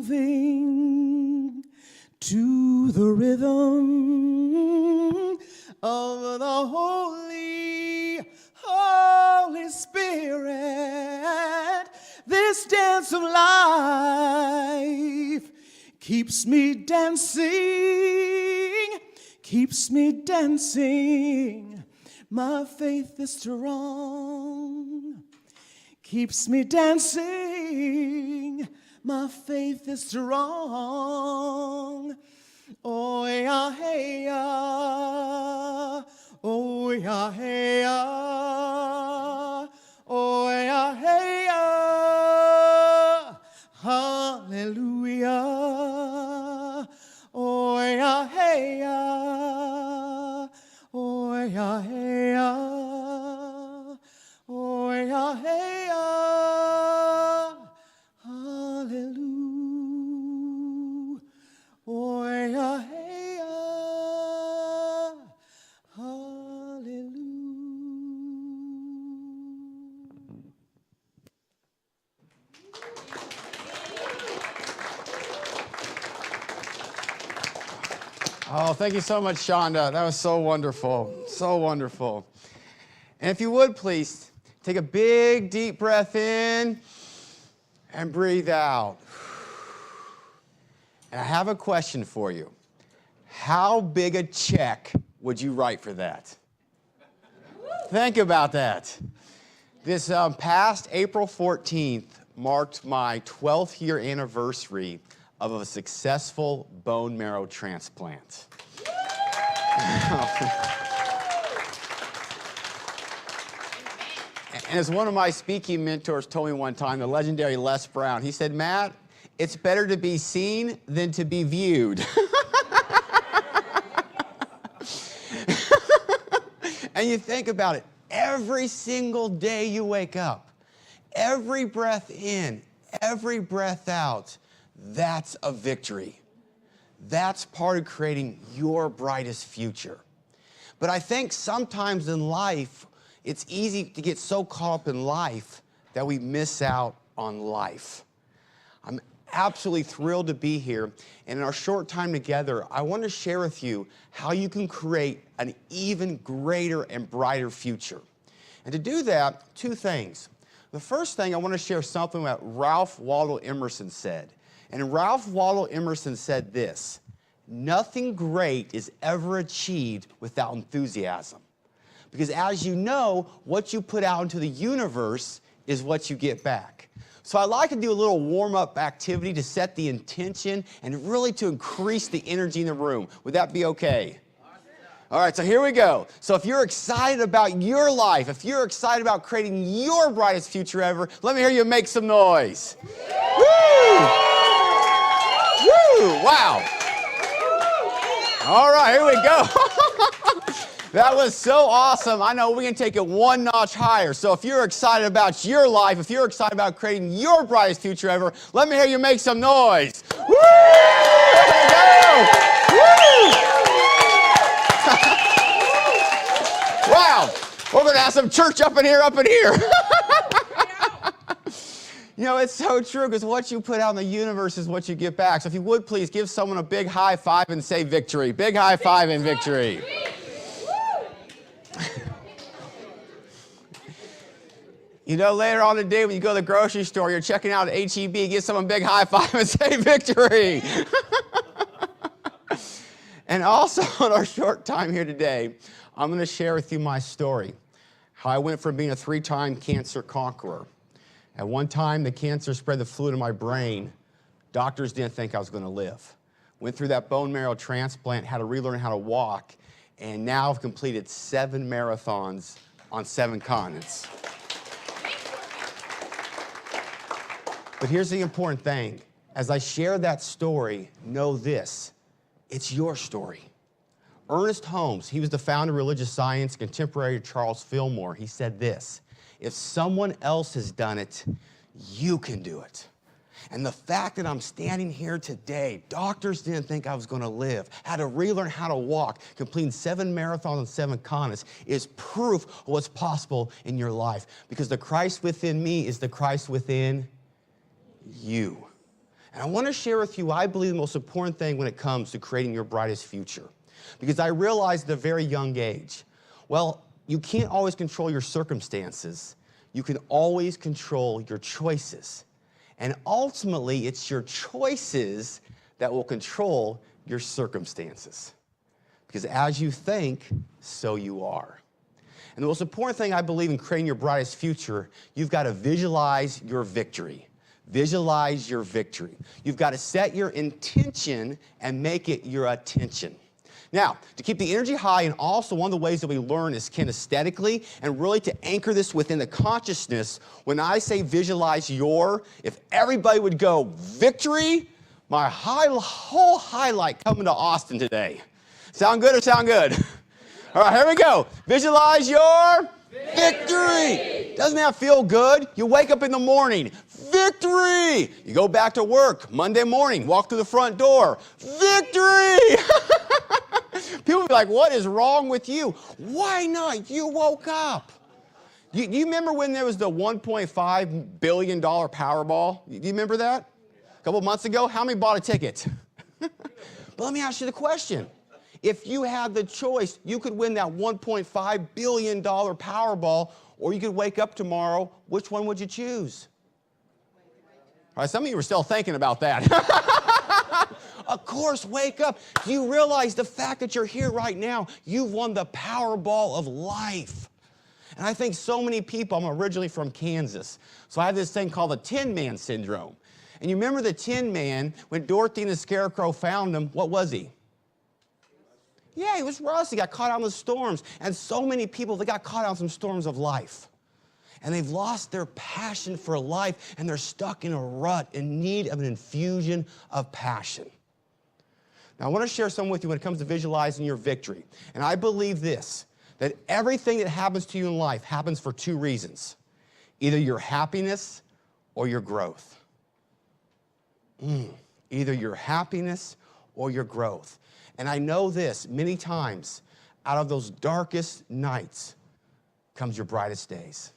moving to the rhythm of the Holy Spirit. This dance of life keeps me dancing, keeps me dancing. My faith is strong, keeps me dancing. My faith is strong. Oh yeah, hey yeah. Oh yeah, hey yeah. Oh yeah, hey yeah. Hallelujah. Oh yeah, hey yeah. Oh yeah, hey yeah. Oh yeah, hey yeah. Hallelujah. Oh yeah, hey yeah. Hallelujah. Oh, thank you so much, Shawnda. That was so wonderful. So wonderful. And if you would, please, take a big, deep breath in and breathe out. And I have a question for you. How big a check would you write for that? Think about that. This past April 14th marked my 12th year anniversary of a successful bone marrow transplant. And as one of my speaking mentors told me one time, the legendary Les Brown, he said, Matt, it's better to be seen than to be viewed. And you think about it, every single day you wake up, every breath in, every breath out, that's a victory. That's part of creating your brightest future. But I think sometimes in life, it's easy to get so caught up in life that we miss out on life. I'm absolutely thrilled to be here. And in our short time together, I want to share with you how you can create an even greater and brighter future. And to do that, two things. The first thing, I want to share something that Ralph Waldo Emerson said. And Ralph Waldo Emerson said this: nothing great is ever achieved without enthusiasm. Because as you know, what you put out into the universe is what you get back. So I like to do a little warm-up activity to set the intention and really to increase the energy in the room. Would that be okay? All right, so here we go. So if you're excited about your life, if you're excited about creating your brightest future ever, let me hear you make some noise. Woo! Woo! Wow. All right, here we go. That was so awesome. I know we can take it one notch higher. So if you're excited about your life, if you're excited about creating your brightest future ever, let me hear you make some noise. Woo! There we go. Woo! Wow. We're going to have some church up in here, You know, it's so true, because what you put out in the universe is what you get back. So if you would, please give someone a big high five and say victory. Big high five and victory. You know, later on today when you go to the grocery store, you're checking out at HEB, give someone a big high five and say victory. And also in our short time here today, I'm going to share with you my story. How I went from being a 3-time cancer conqueror. At one time, the cancer spread the fluid in my brain. Doctors didn't think I was going to live. Went through that bone marrow transplant, had to relearn how to walk, and now I've completed 7 marathons on 7 continents. But here's the important thing. As I share that story, know this: it's your story. Ernest Holmes, he was the founder of religious science, contemporary to Charles Fillmore. He said this: if someone else has done it, you can do it. And the fact that I'm standing here today, doctors didn't think I was going to live, had to relearn how to walk, completing 7 marathons on 7 continents, is proof of what's possible in your life. Because the Christ within me is the Christ within you. And I want to share with you, I believe, the most important thing when it comes to creating your brightest future. Because I realized at a very young age, well, you can't always control your circumstances. You can always control your choices. And ultimately, it's your choices that will control your circumstances. Because as you think, so you are. And the most important thing I believe in creating your brightest future, you've got to visualize your victory. Visualize your victory. You've got to set your intention and make it your attention. Now, to keep the energy high, and also one of the ways that we learn is kinesthetically, and really to anchor this within the consciousness, when I say visualize your, if everybody would go, victory, my whole highlight coming to Austin today. Sound good or sound good? All right, here we go. Visualize your victory. Doesn't that feel good? You wake up in the morning, victory. You go back to work Monday morning, walk through the front door, victory. People be like, what is wrong with you? Why not? You woke up. You remember when there was the $1.5 billion Powerball? Do you remember that? A couple months ago? How many bought a ticket? But let me ask you the question. If you had the choice, you could win that $1.5 billion Powerball, or you could wake up tomorrow. Which one would you choose? All right, some of you were still thinking about that. Of course, wake up. Do you realize the fact that you're here right now, you've won the Powerball of life? And I think so many people, I'm originally from Kansas, so I have this thing called the Tin Man syndrome. And you remember the Tin Man, when Dorothy and the Scarecrow found him, what was he? Yeah, he was rusty, got caught out in the storms. And so many people, they got caught out in some storms of life. And they've lost their passion for life, and they're stuck in a rut in need of an infusion of passion. Now, I want to share something with you when it comes to visualizing your victory. And I believe this, that everything that happens to you in life happens for two reasons. Either your happiness or your growth. Either your happiness or your growth. And I know this, many times, out of those darkest nights comes your brightest days.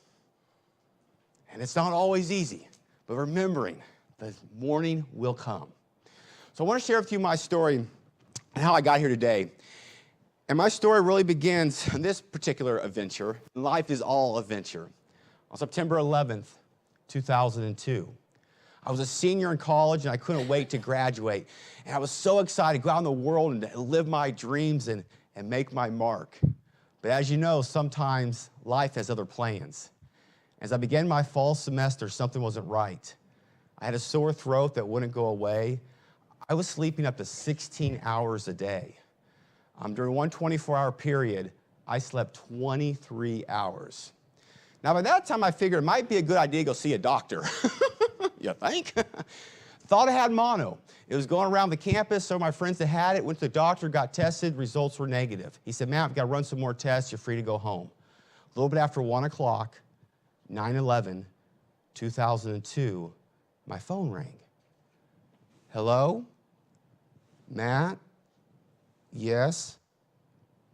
And it's not always easy, but remembering the morning will come. So I want to share with you my story and how I got here today. And my story really begins in this particular adventure. Life is all adventure. On September 11th, 2002, I was a senior in college, and I couldn't wait to graduate. And I was so excited to go out in the world and live my dreams and make my mark. But as you know, sometimes life has other plans. As I began my fall semester, something wasn't right. I had a sore throat that wouldn't go away. I was sleeping up to 16 hours a day. During one 24-hour period, I slept 23 hours. Now, by that time, I figured it might be a good idea to go see a doctor. You think? Thought I had mono. It was going around the campus, so my friends that had it went to the doctor, got tested, results were negative. He said, "Matt, I've got to run some more tests, you're free to go home." A little bit after 1 o'clock, 9/11/2002, my phone rang. Hello? Matt? Yes?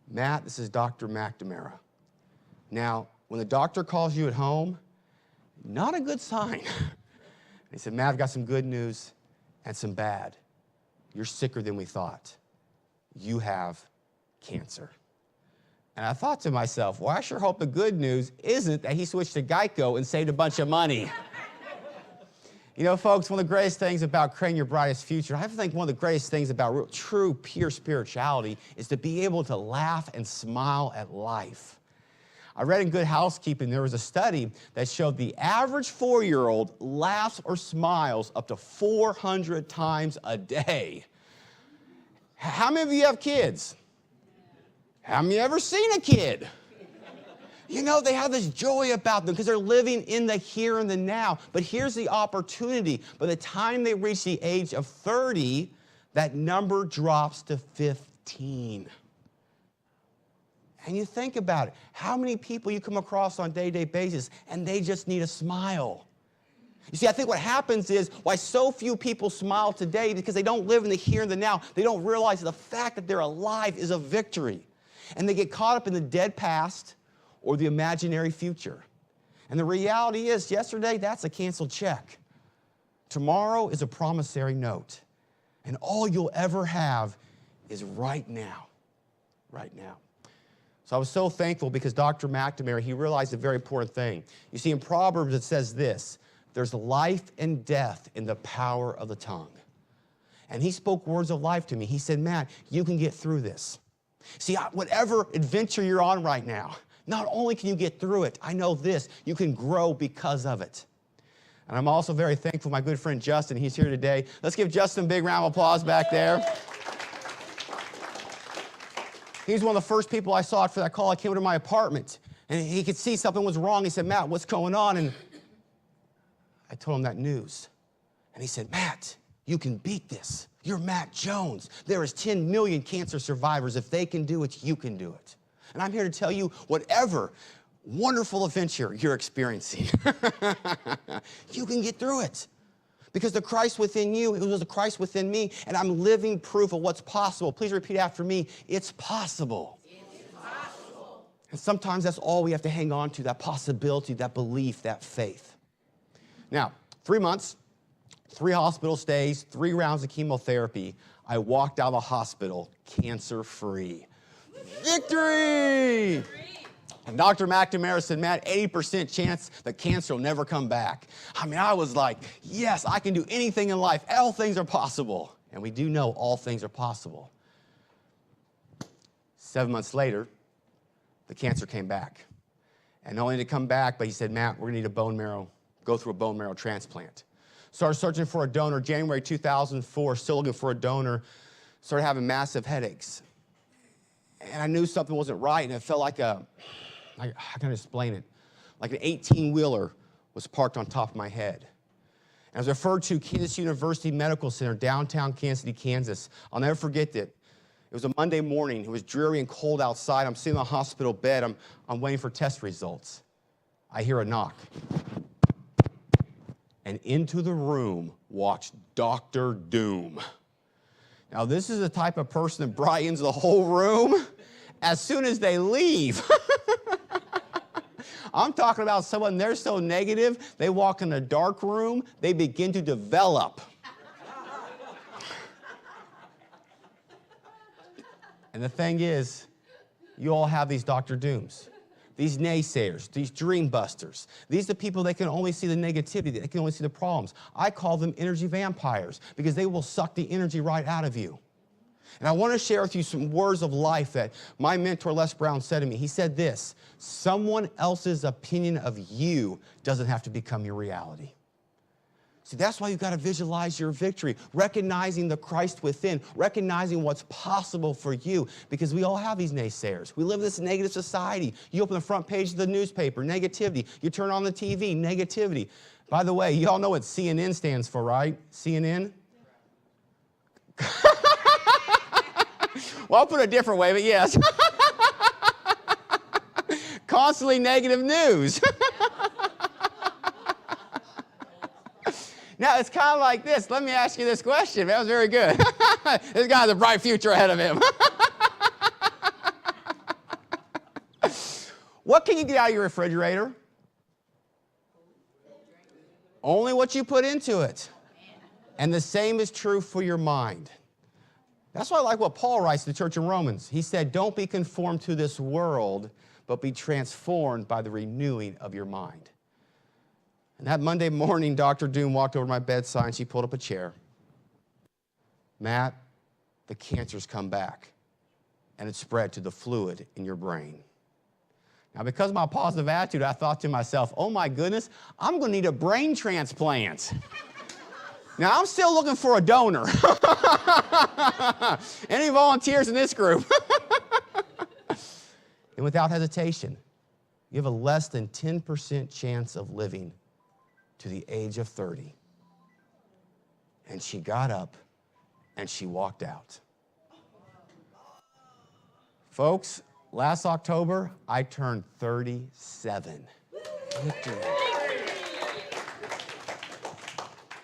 Matt, this is Dr. McNamara. Now, when the doctor calls you at home, not a good sign. He said, "Matt, I've got some good news and some bad. You're sicker than we thought. You have cancer." And I thought to myself, well, I sure hope the good news isn't that he switched to Geico and saved a bunch of money. You know, folks, one of the greatest things about creating your brightest future, I think one of the greatest things about real, true, pure spirituality is to be able to laugh and smile at life. I read in Good Housekeeping, there was a study that showed the average 4-year-old laughs or smiles up to 400 times a day. How many of you have kids? Have you ever seen a kid? You know, they have this joy about them because they're living in the here and the now. But here's the opportunity. By the time they reach the age of 30, that number drops to 15. And you think about it, how many people you come across on a day-to-day basis and they just need a smile. You see, I think what happens is why so few people smile today because they don't live in the here and the now. They don't realize the fact that they're alive is a victory. And they get caught up in the dead past or the imaginary future. And the reality is, yesterday, that's a canceled check. Tomorrow is a promissory note. And all you'll ever have is right now. Right now. So I was so thankful because Dr. McNamara, he realized a very important thing. You see, in Proverbs it says this, there's life and death in the power of the tongue. And he spoke words of life to me. He said, Matt, you can get through this. See, whatever adventure you're on right now, not only can you get through it, I know this, you can grow because of it. And I'm also very thankful my good friend Justin, he's here today. Let's give Justin a big round of applause back there. He's one of the first people I saw after that call. I came to my apartment, and he could see something was wrong. He said, Matt, what's going on? And I told him that news. And he said, Matt, you can beat this. You're Matt Jones. There is 10 million cancer survivors. If they can do it, you can do it. And I'm here to tell you, whatever wonderful adventure you're experiencing, you can get through it. Because the Christ within you, it was the Christ within me, and I'm living proof of what's possible. Please repeat after me, it's possible. It's possible. And sometimes that's all we have to hang on to, that possibility, that belief, that faith. Now, 3 months, 3 hospital stays, 3 rounds of chemotherapy. I walked out of the hospital cancer-free. Victory! And Dr. McNamara said, Matt, 80% chance the cancer will never come back. I mean, I was like, yes, I can do anything in life. All things are possible. And we do know all things are possible. 7 months later, the cancer came back. And not only did it come back, but he said, Matt, we're going to need go through a bone marrow transplant. Started searching for a donor. January 2004, still looking for a donor. Started having massive headaches. And I knew something wasn't right, and it felt like how can I explain it? Like an 18-wheeler was parked on top of my head. And I was referred to Kansas University Medical Center, downtown Kansas City, Kansas. I'll never forget that. It was a Monday morning. It was dreary and cold outside. I'm sitting in the hospital bed. I'm waiting for test results. I hear a knock. And into the room walks Dr. Doom. Now, this is the type of person that brightens the whole room as soon as they leave. I'm talking about someone, they're so negative, they walk in a dark room, they begin to develop. And the thing is, you all have these Dr. Dooms, these naysayers, these dream busters. These are the people that can only see the negativity, they can only see the problems. I call them energy vampires because they will suck the energy right out of you. And I want to share with you some words of life that my mentor, Les Brown, said to me. He said this, someone else's opinion of you doesn't have to become your reality. See, that's why you've got to visualize your victory, recognizing the Christ within, recognizing what's possible for you, because we all have these naysayers. We live in this negative society. You open the front page of the newspaper, negativity. You turn on the TV, negativity. By the way, you all know what CNN stands for, right? CNN? Well, I'll put it a different way, but yes. Constantly negative news. Now, it's kind of like this. Let me ask you this question. That was very good. This guy has a bright future ahead of him. What can you get out of your refrigerator? Only what you put into it. And the same is true for your mind. That's why I like what Paul writes to the church in Romans. He said, don't be conformed to this world, but be transformed by the renewing of your mind. And that Monday morning, Dr. Doom walked over to my bedside and she pulled up a chair. Matt, the cancer's come back and it's spread to the fluid in your brain. Now, because of my positive attitude, I thought to myself, oh my goodness, I'm going to need a brain transplant. Now, I'm still looking for a donor. Any volunteers in this group? And without hesitation, you have a less than 10% chance of living to the age of 30. And she got up and she walked out. Folks, last October, I turned 37. Victory.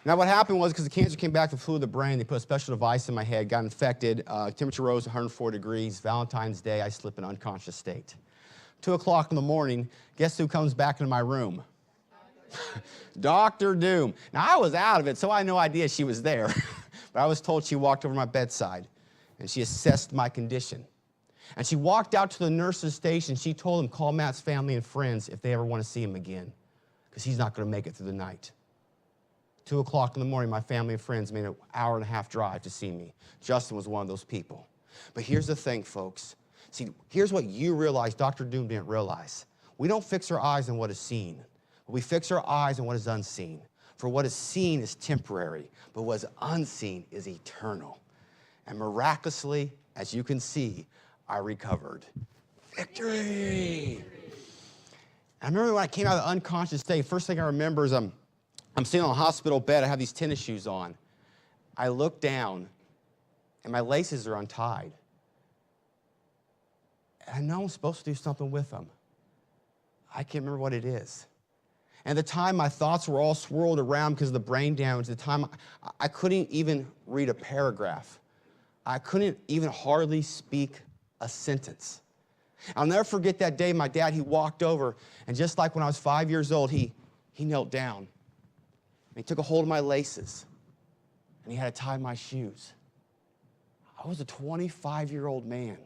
Now, what happened was, because the cancer came back, the fluid of the brain, they put a special device in my head, got infected, temperature rose 104 degrees. Valentine's Day, I slip in unconscious state. 2 o'clock in the morning, guess who comes back into my room? Dr. Doom. Now, I was out of it, so I had no idea she was there. But I was told she walked over my bedside, and she assessed my condition. And she walked out to the nurse's station. She told them, call Matt's family and friends if they ever want to see him again, because he's not going to make it through the night. 2 o'clock in the morning, my family and friends made an hour-and-a-half drive to see me. Justin was one of those people. But here's the thing, folks. See, here's what you realize Dr. Doom didn't realize. We don't fix our eyes on what is seen, but we fix our eyes on what is unseen. For what is seen is temporary, but what is unseen is eternal. And miraculously, as you can see, I recovered. Victory! I remember when I came out of the unconscious state, first thing I remember is I'm sitting on a hospital bed. I have these tennis shoes on. I look down, and my laces are untied. And I know I'm supposed to do something with them. I can't remember what it is. And at the time, my thoughts were all swirled around because of the brain damage. At the time, I couldn't even read a paragraph. I couldn't even hardly speak a sentence. I'll never forget that day. My dad, he walked over, and just like when I was 5 years old, he knelt down. And he took a hold of my laces, and he had to tie my shoes. I was a 25-year-old man,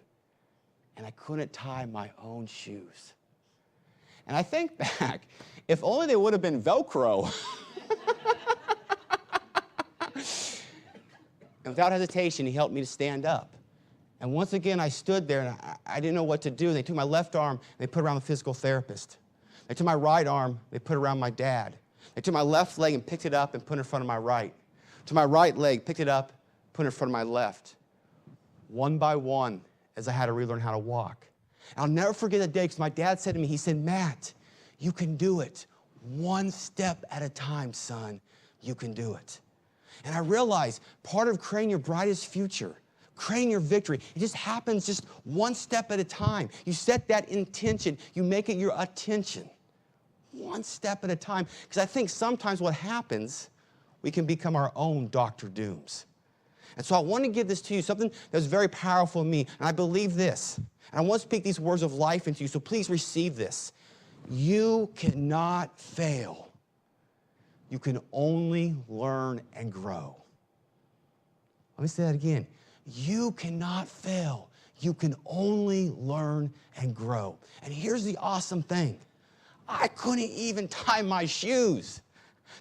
and I couldn't tie my own shoes. And I think back, if only they would have been Velcro. And without hesitation, he helped me to stand up. And once again, I stood there, and I didn't know what to do. They took my left arm, and they put it around the physical therapist. They took my right arm, they put it around my dad. They took my left leg and picked it up and put it in front of my right. To my right leg, picked it up, put it in front of my left. One by one, as I had to relearn how to walk. And I'll never forget the day, because my dad said to me, he said, Matt, you can do it. One step at a time, son. You can do it. And I realized part of creating your brightest future, creating your victory, it just happens just one step at a time. You set that intention. You make it your attention. One step at a time. Because I think sometimes what happens, we can become our own Dr. Dooms. And so I want to give this to you, something that's very powerful in me. And I believe this. And I want to speak these words of life into you, so please receive this. You cannot fail. You can only learn and grow. Let me say that again. You cannot fail. You can only learn and grow. And here's the awesome thing. I couldn't even tie my shoes.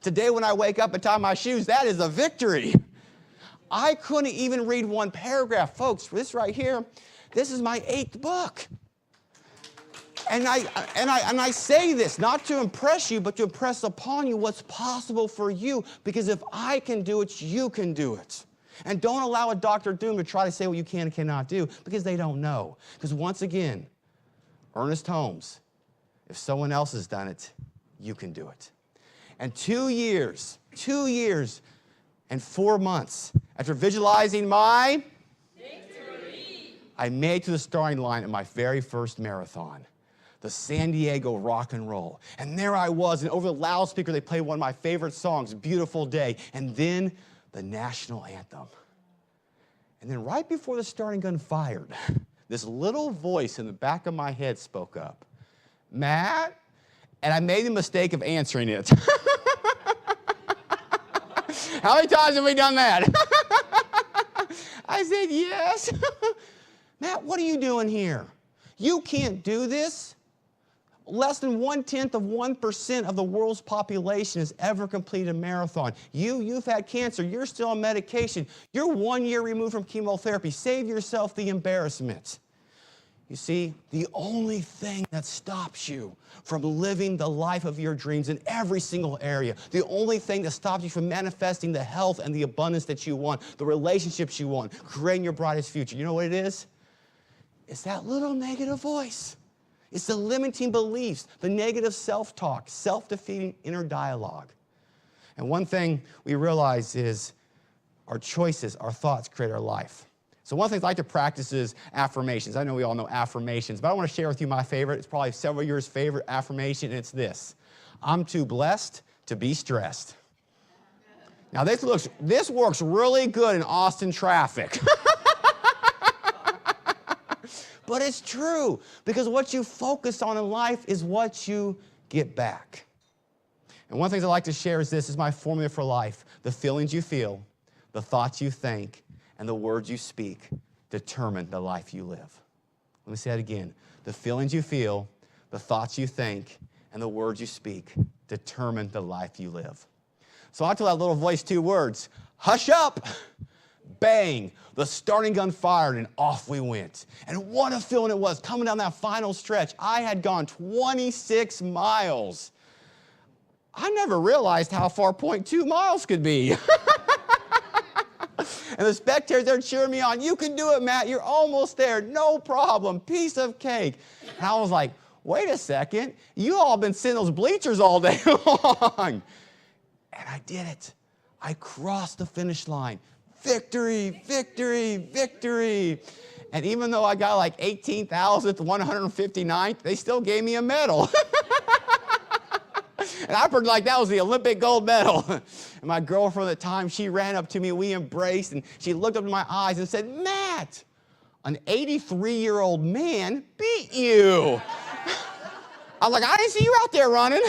Today when I wake up and tie my shoes, that is a victory. I couldn't even read one paragraph. Folks, this right here, this is my 8th book. And I say this not to impress you, but to impress upon you what's possible for you. Because if I can do it, you can do it. And don't allow a Dr. Doom to try to say what you can and cannot do, because they don't know. Because once again, Ernest Holmes, if someone else has done it, you can do it. And 2 years and 4 months after visualizing my victory, I made it to the starting line at my very first marathon, the San Diego Rock and Roll. And there I was, and over the loudspeaker, they played one of my favorite songs, Beautiful Day, and then the national anthem. And then right before the starting gun fired, this little voice in the back of my head spoke up, Matt, and I made the mistake of answering it. How many times have we done that? I said, yes. Matt, what are you doing here? You can't do this. Less than 0.1% of the world's population has ever completed a marathon. You've had cancer. You're still on medication. You're 1 year removed from chemotherapy. Save yourself the embarrassment. You see, the only thing that stops you from living the life of your dreams in every single area, the only thing that stops you from manifesting the health and the abundance that you want, the relationships you want, creating your brightest future, you know what it is? It's that little negative voice. It's the limiting beliefs, the negative self-talk, self-defeating inner dialogue. And one thing we realize is our choices, our thoughts create our life. So one of the things I like to practice is affirmations. I know we all know affirmations, but I want to share with you my favorite. It's probably several of yours' favorite affirmation, and it's this. I'm too blessed to be stressed. Now this works really good in Austin traffic. But it's true, because what you focus on in life is what you get back. And one of the things I like to share is this is my formula for life. The feelings you feel, the thoughts you think, and the words you speak determine the life you live. Let me say that again. The feelings you feel, the thoughts you think, and the words you speak determine the life you live. So I told that little voice 2 words, hush up, bang, the starting gun fired, and off we went. And what a feeling it was coming down that final stretch. I had gone 26 miles. I never realized how far 0.2 miles could be. And the spectators, they're cheering me on. You can do it, Matt. You're almost there. No problem. Piece of cake. And I was like, wait a second. You all been sitting in those bleachers all day long. And I did it. I crossed the finish line. Victory, victory, victory. And even though I got like 18,000th, 159th, they still gave me a medal. And I pretended like that was the Olympic gold medal. And my girlfriend at the time, she ran up to me, we embraced, and she looked up in my eyes and said, Matt, an 83-year-old man beat you. I was like, I didn't see you out there running.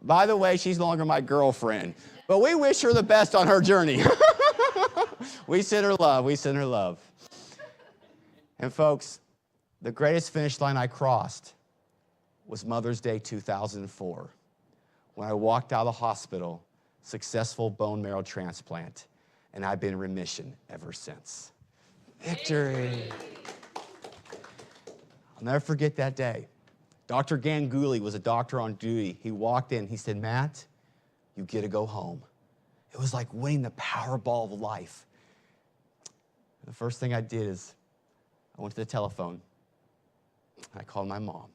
By the way, she's no longer my girlfriend. But we wish her the best on her journey. We send her love. We send her love. And folks, the greatest finish line I crossed was Mother's Day 2004, when I walked out of the hospital, successful bone marrow transplant, and I've been in remission ever since. Victory. I'll never forget that day. Dr. Ganguly was a doctor on duty. He walked in, he said, Matt, you get to go home. It was like winning the Powerball of life. And the first thing I did is I went to the telephone. I called my mom.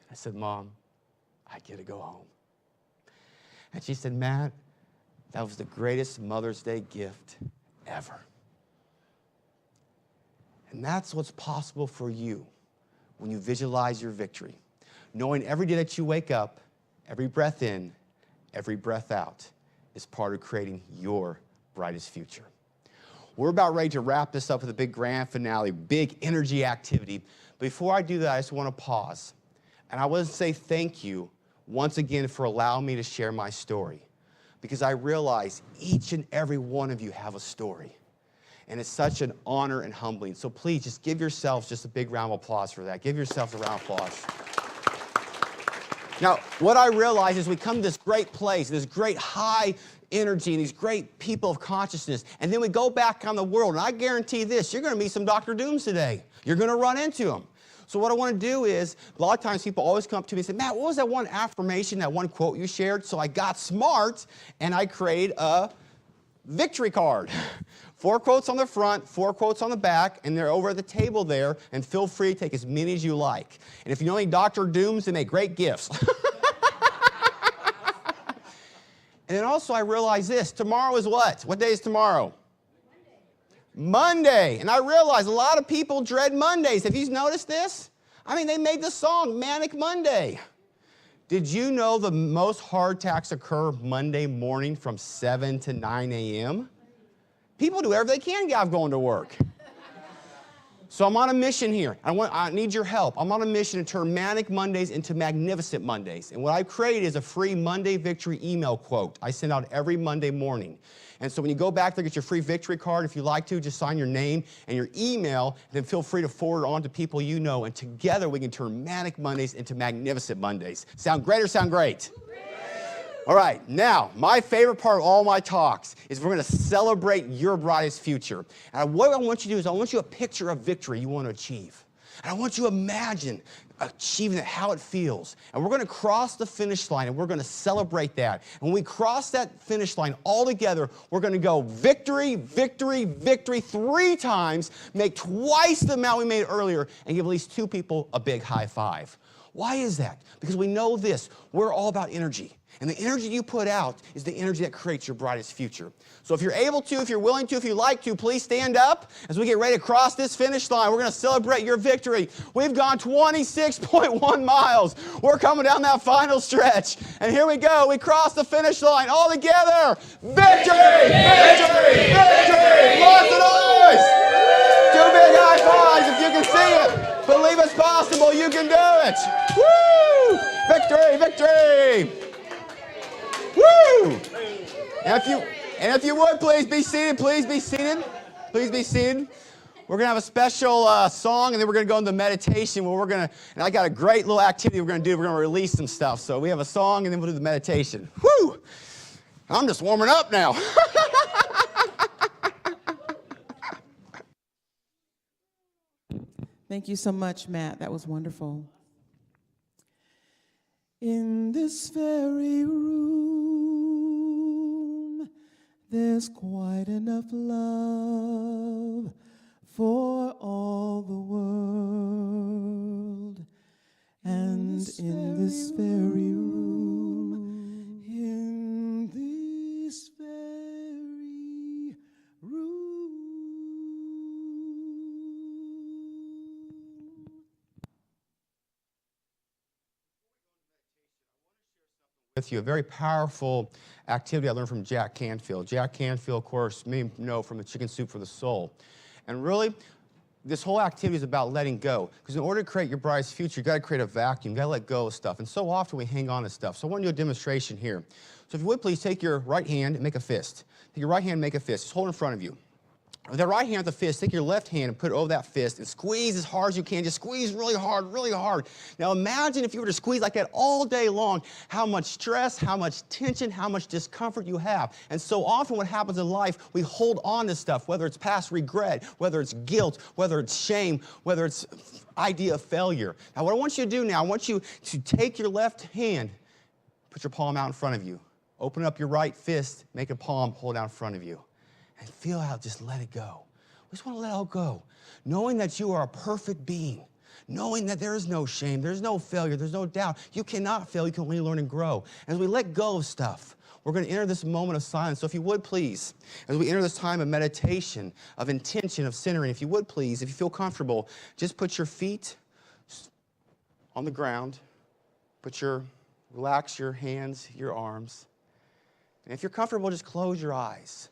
I said, Mom, I get to go home. And she said, Matt, that was the greatest Mother's Day gift ever. And that's what's possible for you when you visualize your victory. Knowing every day that you wake up, every breath in, every breath out is part of creating your brightest future. We're about ready to wrap this up with a big grand finale, big energy activity. Before I do that, I just want to pause. And I want to say thank you once again for allowing me to share my story, because I realize each and every one of you have a story. And it's such an honor and humbling. So please just give yourselves just a big round of applause for that. Give yourselves a round of applause. Now, what I realize is we come to this great place, this great high energy, and these great people of consciousness, and then we go back on the world, and I guarantee this, you're going to meet some Dr. Dooms today. You're going to run into them. So what I want to do is, a lot of times people always come up to me and say, Matt, what was that one affirmation, that one quote you shared? So I got smart, and I created a victory card. 4 quotes on the front, 4 quotes on the back, and they're over at the table there, and feel free to take as many as you like. And if you know any Dr. Dooms, they make great gifts. And then also I realize this, tomorrow is what? What day is tomorrow? Monday. And I realize a lot of people dread Mondays. Have you noticed this? I mean, they made the song Manic Monday. Did you know the most heart attacks occur Monday morning from 7 to 9 a.m.? People do whatever they can get out going to work. So I'm on a mission here. I need your help. I'm on a mission to turn Manic Mondays into Magnificent Mondays. And what I've created is a free Monday Victory email quote I send out every Monday morning. And so when you go back there, get your free victory card. If you like to, just sign your name and your email, and then feel free to forward it on to people you know. And together we can turn Manic Mondays into Magnificent Mondays. Sound great or sound great? All right, now, my favorite part of all my talks is we're going to celebrate your brightest future. And what I want you to do is I want you a picture of victory you want to achieve. And I want you to imagine achieving it, how it feels. And we're going to cross the finish line, and we're going to celebrate that. And when we cross that finish line all together, we're going to go victory, victory, victory 3 times, make twice the amount we made earlier, and give at least 2 people a big high five. Why is that? Because we know this. We're all about energy. And the energy you put out is the energy that creates your brightest future. So if you're able to, if you're willing to, if you like to, please stand up as we get ready to cross this finish line. We're going to celebrate your victory. We've gone 26.1 miles. We're coming down that final stretch. And here we go. We cross the finish line all together. Victory! Victory! Victory! Lots of noise! big high fives if you can see it. Believe it's possible. You can do it. Woo! Victory, victory. Woo! And if you would, please be seated. Please be seated. Please be seated. We're going to have a special song, and then we're going to go into meditation where and I got a great little activity we're going to do. We're going to release some stuff. So we have a song, and then we'll do the meditation. Woo! I'm just warming up now. Thank you so much, Matt. That was wonderful. In this very room, there's quite enough love for all the world. And in this very room, in this very room. With you, a very powerful activity I learned from Jack Canfield. Jack Canfield, of course, many know from the Chicken Soup for the Soul. And really, this whole activity is about letting go. Because in order to create your brightest future, you've got to create a vacuum. You've got to let go of stuff. And so often we hang on to stuff. So I want to do a demonstration here. So if you would, please take your right hand and make a fist. Take your right hand and make a fist. Just hold it in front of you. With that right hand with the fist, take your left hand and put it over that fist and squeeze as hard as you can. Just squeeze really hard, really hard. Now imagine if you were to squeeze like that all day long, how much stress, how much tension, how much discomfort you have. And so often what happens in life, we hold on to stuff, whether it's past regret, whether it's guilt, whether it's shame, whether it's idea of failure. Now what I want you to do now, I want you to take your left hand, put your palm out in front of you. Open up your right fist, make a palm, hold out in front of you. And feel how, just let it go. We just want to let it all go. Knowing that you are a perfect being. Knowing that there is no shame, there's no failure, there's no doubt. You cannot fail, you can only learn and grow. As we let go of stuff, we're going to enter this moment of silence. So if you would please, as we enter this time of meditation, of intention, of centering, if you would please, if you feel comfortable, just put your feet on the ground. Relax your hands, your arms. And if you're comfortable, just close your eyes.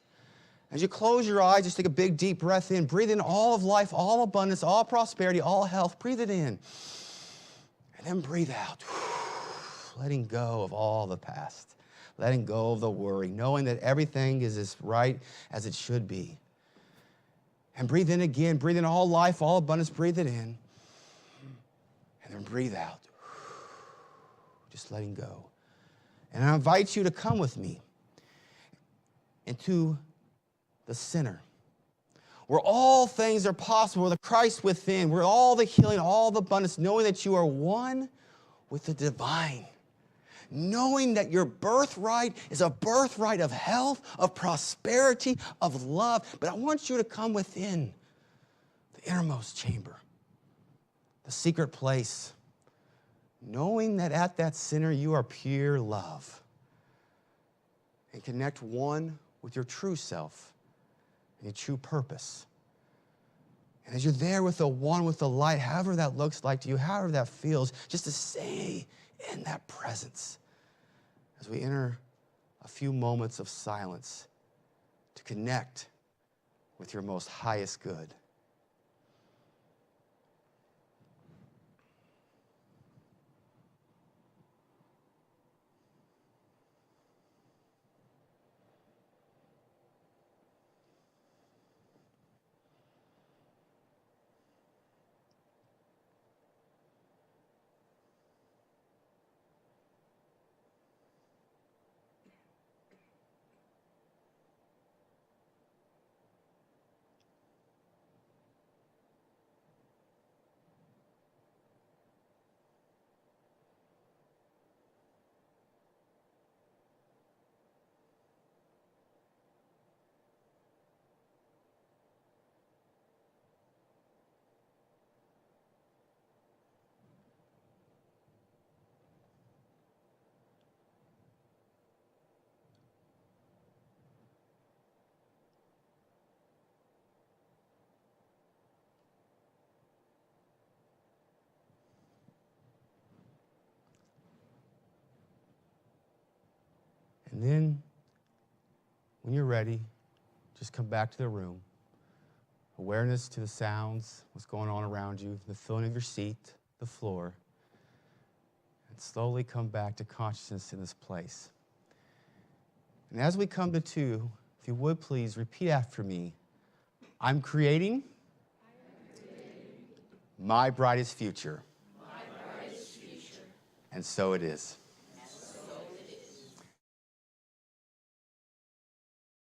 As you close your eyes, just take a big, deep breath in. Breathe in all of life, all abundance, all prosperity, all health. Breathe it in. And then breathe out. Letting go of all the past. Letting go of the worry. Knowing that everything is as right as it should be. And breathe in again. Breathe in all life, all abundance. Breathe it in. And then breathe out. Just letting go. And I invite you to come with me into the center, where all things are possible, where the Christ within, where all the healing, all the abundance, knowing that you are one with the divine, knowing that your birthright is a birthright of health, of prosperity, of love. But I want you to come within the innermost chamber, the secret place, knowing that at that center you are pure love, and connect one with your true self and your true purpose. And as you're there with the one with the light, however that looks like to you, however that feels, just to stay in that presence as we enter a few moments of silence to connect with your most highest good. And then, when you're ready, just come back to the room. awareness to the sounds, what's going on around you, the feeling of your seat, the floor, and slowly come back to consciousness in this place. And as we come to 2, if you would please repeat after me. I'm creating my brightest future. And so it is.